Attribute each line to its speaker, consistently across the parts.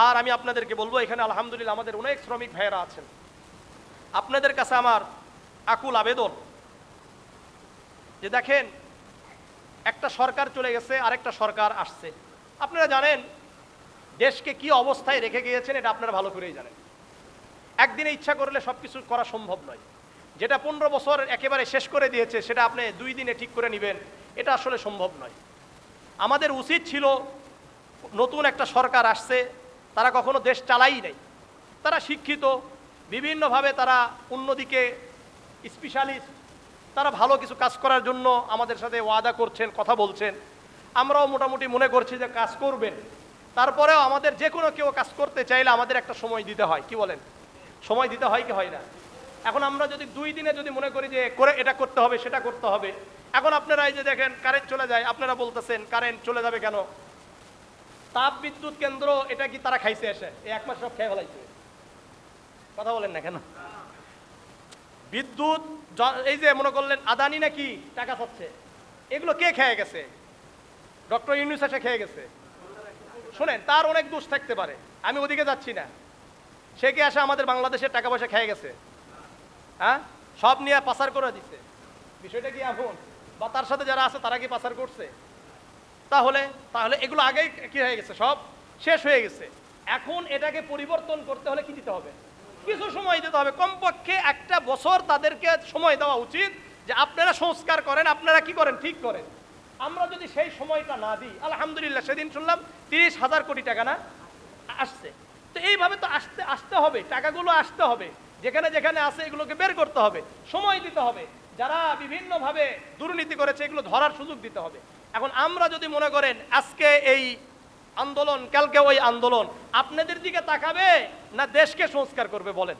Speaker 1: আর আমি আপনাদেরকে বলবো, এখানে আলহামদুলিল্লাহ আমাদের অনেক শ্রমিক ভাইয়েরা আছেন, আপনাদের কাছে আমার আকুল আবেদন যে দেখেন, একটা সরকার চলে গেছে, আরেকটা সরকার আসছে। আপনারা জানেন দেশকে কি অবস্থায় রেখে গিয়েছেন, এটা আপনারা ভালো করেই জানেন। একদিনে ইচ্ছা করলে সব কিছু করা সম্ভব নয়। যেটা 15 বছর একেবারে শেষ করে দিয়েছে, সেটা আপনি 2 দিনে ঠিক করে নেবেন, এটা আসলে সম্ভব নয়। আমাদের উচিত ছিল, নতুন একটা সরকার আসছে, তারা কখনো দেশ চালাই নাই, তারা শিক্ষিত, বিভিন্নভাবে তারা অন্যদিকে স্পেশালিস্ট, তারা ভালো কিছু কাজ করার জন্য আমাদের সাথে ওয়াদা করছেন, কথা বলছেন। আমরাও মোটামুটি মনে করছি যে কাজ করবেন। তারপরেও আমাদের যে কোনো কেউ কাজ করতে চাইলে আমাদের একটা সময় দিতে হয়, কি বলেন? সময় দিতে হয় কি হয় না? এখন আমরা যদি 2 দিনে যদি মনে করি যে করে এটা করতে হবে, সেটা করতে হবে, এখন আপনারা এই যে দেখেন কারেন্ট চলে যায়, আপনারা বলতেছেন কারেন্ট চলে যাবে কেন? তাপ বিদ্যুৎ কেন্দ্র এটা কি তারা খাইছে এসে? এই 1 মাস সব খেয়ে ফেলাইছে। কথা বলেন না কেন? বিদ্যুৎ এই যে মনে করলেন আদানি নাকি টাকা চাচ্ছে, এগুলো কে খেয়ে গেছে? ডক্টর ইউনূস এসে খেয়ে গেছে। শোনেন, তার অনেক দোষ থাকতে পারে, আমি ওদিকে যাচ্ছি না। সে কি আসে আমাদের বাংলাদেশের টাকা পয়সা খেয়ে গেছে? হ্যাঁ, সব নিয়ে পাচার করে দিচ্ছে। বিষয়টা কি এমন? বা তার সাথে যারা আছে তারা কি পাচার করছে? তাহলে তাহলে এগুলো আগেই কি হয়ে গেছে, সব শেষ হয়ে গেছে। এখন এটাকে পরিবর্তন করতে হলে কি দিতে হবে? কিছু সময় দিতে হবে, কমপক্ষে 1 বছর তাদেরকে সময় দেওয়া উচিত যে আপনারা সংস্কার করেন, আপনারা কি করেন, ঠিক করেন। আমরা যদি সেই সময়টা না দিই, আলহামদুলিল্লাহ সেদিন শুনলাম 30,000 কোটি টাকা না আসছে। তো এইভাবে তো আসতে হবে, টাকাগুলো আসতে হবে, যেখানে যেখানে আছে এগুলোকে বের করতে হবে, সময় দিতে হবে। যারা বিভিন্নভাবে দুর্নীতি করেছে এগুলো ধরার সুযোগ দিতে হবে। এখন আমরা যদি মনে করেন আজকে এই আন্দোলন, কালকে ওই আন্দোলন, আপনাদের দিকে তাকাবে না দেশকে সংস্কার করবে বলেন?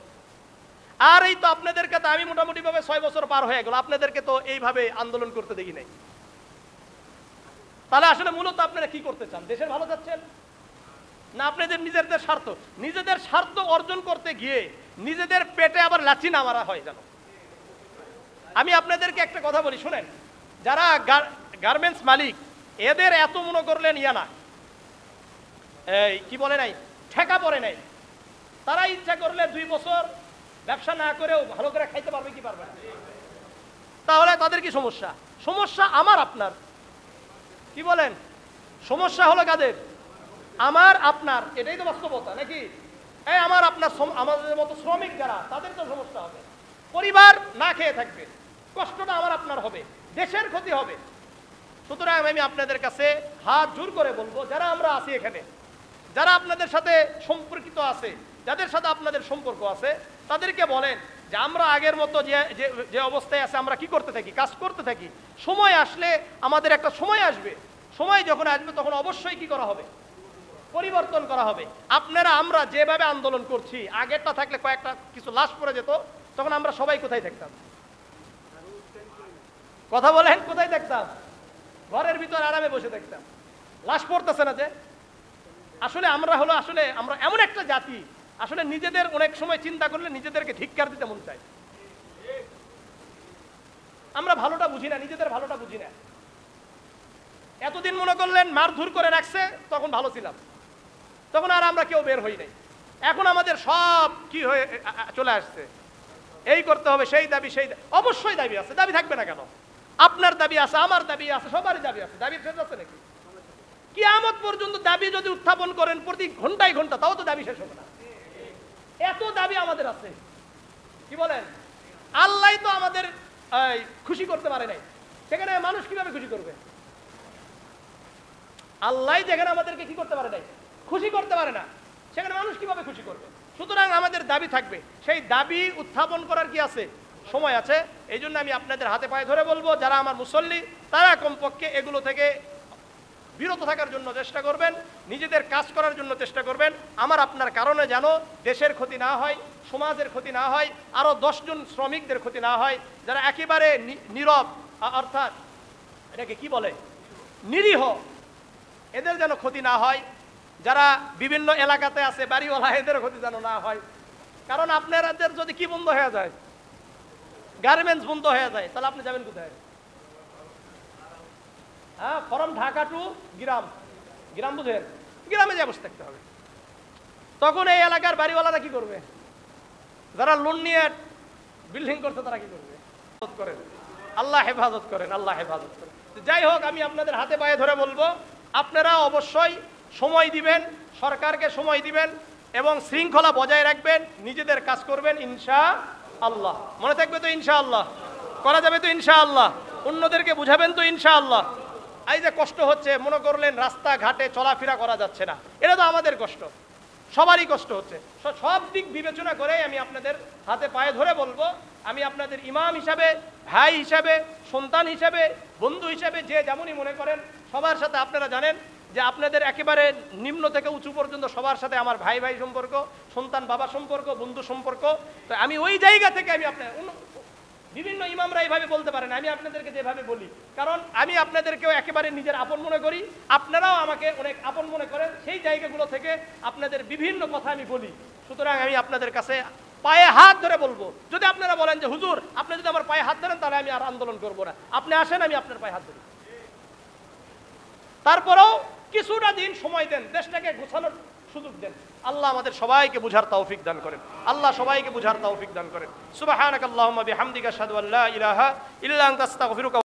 Speaker 1: আর এই তো আপনাদেরকে তো আমি মোটামুটি ভাবে 6 বছর পার হয়ে গেল, আপনাদেরকে তো এইভাবে আন্দোলন করতে দেখি নাই। তাহলে আসলে মূলত আপনারা কি করতে চান? দেশের ভালো চাচ্ছেন না আপনাদের নিজেদের স্বার্থ? নিজেদের স্বার্থ অর্জন করতে গিয়ে নিজেদের পেটে আবার লাথি না মারা হয় জানো। আমি আপনাদেরকে একটা কথা বলি, শুনেন, যারা গার্মেন্টস মালিক, এদের এত মনে করলেন ইয়া না, এই কি বলে নাই, ঠেকা পড়ে নাই। তারা ইচ্ছা করলে 2 বছর ব্যবসা না করেও ভালো করে খাইতে পারবে কি পারবে না? তাহলে তাদের কি সমস্যা? সমস্যা আমার আপনার, কি বলেন? সমস্যা হলো কাদের? আমার আপনার। এটাই তো বাস্তবতা নাকি? এই আমার আপনার, আমাদের মতো শ্রমিক যারা, তাদের তো সমস্যা হবে, পরিবার না খেয়ে থাকবে, কষ্টটা আমার আপনার হবে, দেশের ক্ষতি হবে। সুতরাং আমি আপনাদের কাছে হাত জোর করে বলবো, যারা আমরা আছি এখানে, যারা আপনাদের সাথে সম্পর্কিত আছে, যাদের সাথে আপনাদের সম্পর্ক আছে, তাদেরকে বলেন যে আমরা আগের মতো যে অবস্থায় আছে আমরা কি করতে থাকি, কাজ করতে থাকি। সময় আসলে আমাদের একটা সময় আসবে, সময় যখন আসবে তখন অবশ্যই কি করা হবে? পরিবর্তন করা হবে। আপনারা আমরা যেভাবে আন্দোলন করছি, আগেরটা থাকলে কয়েকটা কিছু লাশ পড়ে যেত, তখন আমরা সবাই কোথায় থাকতাম? কথা বলেন, কোথায় থাকতাম? ঘরের ভিতর আরামে বসে থাকতাম। লাশ পড়তেছে না যে। আসলে আমরা এমন একটা জাতি, আসলে নিজেদের অনেক সময় চিন্তা করলে নিজেদেরকে ধিক্কার দিতে মন চায়। আমরা ভালোটা বুঝি না, নিজেদের ভালোটা বুঝি না। এতদিন মনে করলেন মারধর করে রাখছে, তখন ভালো ছিলাম, তখন আর আমরা কেউ বের হই নাই। এখন আমাদের সব কি হয়ে চলে আসছে, এই করতে হবে, সেই দাবি, অবশ্যই দাবি আছে, দাবি থাকবে না কেন? আপনার দাবি আছে, আমার দাবি আছে, সবারই দাবি আছে। দাবির শেষ আছে নাকি? কিয়ামত পর্যন্ত দাবি যদি উত্থাপন করেন প্রতি ঘন্টায় ঘন্টা, তাও তো দাবি শেষ হবে না। এত দাবি আমাদের আছে, কি বলেন? আল্লাহ তো আমাদের খুশি করতে পারে নাই, সেখানে মানুষ কিভাবে খুশি করবে? আল্লাহ যেখানে আমাদেরকে কি করতে পারে নাই, খুশি করতে পারে না, সেখানে মানুষ কিভাবে খুশি করবে? সুতরাং আমাদের দাবি থাকবে, সেই দাবি উত্থাপন করার কি আছে, সময় আছে। এই জন্য আমি আপনাদের হাতে পায়ে ধরে বলবো, যারা আমার মুসল্লি, তারা কমপক্ষে এগুলো থেকে বিরত থাকার জন্য চেষ্টা করবেন, নিজেদের কাজ করার জন্য চেষ্টা করবেন। আমার আপনার কারণে যেন দেশের ক্ষতি না হয়, সমাজের ক্ষতি না হয়, আরো 10 জন শ্রমিকদের ক্ষতি না হয়, যারা একেবারে নীরব, অর্থাৎ এটাকে কি বলে, নিরীহ, এদের যেন ক্ষতি না হয়। যারা বিভিন্ন এলাকাতে আছে বাড়িওয়ালা, এদের ক্ষতি যেন না হয়। কারণ আপনাদের যদি কি বন্ধ হয়ে যায়, গার্মেন্টস বন্ধ হয়ে যায়, তাহলে আপনি যাবেন কোথায়? হ্যাঁ, ফরম ঢাকা টু গ্রাম, গ্রাম বুঝেন, গ্রামে যা বসে থাকতে হবে। তখন এই এলাকার বাড়িওয়ালারা কি করবে? যারা লোন নিয়ে বিল্ডিং করছে তারা কি করবে? করেন, আল্লাহ হেফাজত করেন, আল্লাহ হেফাজত করেন। যাই হোক, আমি আপনাদের হাতে পায়ে ধরে বলবো, আপনারা অবশ্যই সময় দিবেন, সরকারকে সময় দিবেন এবং শৃঙ্খলা বজায় রাখবেন, নিজেদের কাজ করবেন ইনশাআল্লাহ। মনে থাকবে তো ইনশাআল্লাহ? করা যাবে তো ইনশাআল্লাহ? অন্যদেরকে বুঝাবেন তো ইনশাআল্লাহ? এই যে কষ্ট হচ্ছে, মনে করলেন রাস্তাঘাটে চলাফেরা করা যাচ্ছে না, এটা তো আমাদের কষ্ট, সবারই কষ্ট হচ্ছে। সব দিক বিবেচনা করে আমি আপনাদের হাতে পায়ে ধরে বলবো, আমি আপনাদের ইমাম হিসাবে, ভাই হিসাবে, সন্তান হিসাবে, বন্ধু হিসাবে, যে যেমনই মনে করেন, সবার সাথে আপনারা জানেন যে আপনাদের একেবারে নিম্ন থেকে উঁচু পর্যন্ত সবার সাথে আমার ভাই ভাই সম্পর্ক, সন্তান বাবা সম্পর্ক, বন্ধু সম্পর্ক। তো আমি ওই জায়গা থেকে আমি আপনার বিভিন্ন ইমামরা এইভাবে বলতে পারেন, আমি আপনাদেরকে যেভাবে বলি, কারণ আমি আপনাদেরকেও একেবারে নিজের আপন মনে করি, আপনারাও আমাকে অনেক আপন মনে করেন, সেই জায়গাগুলো থেকে আপনাদের বিভিন্ন কথা আমি বলি। সুতরাং আমি আপনাদের কাছে পায়ে হাত ধরে বলবো, যদি আপনারা বলেন যে হুজুর আপনি যদি আমার পায়ে হাত ধরেন তাহলে আমি আর আন্দোলন করবো না, আপনি আসেন, আমি আপনার পায়ে হাত ধরি। তারপরেও কিছুটা দিন সময় দেন, দেশটাকে গোছানোর সুযোগ দেন। আল্লাহ আমাদের সবাইকে বুঝার তৌফিক দান করেন, আল্লাহ সবাইকে বুঝার তৌফিক দান করেন। সুবহানাকাল্লাহুম্মা বিহামদিকা আশহাদু আল্লা ইলাহা ইল্লা আনতা আস্তাগফিরুকা।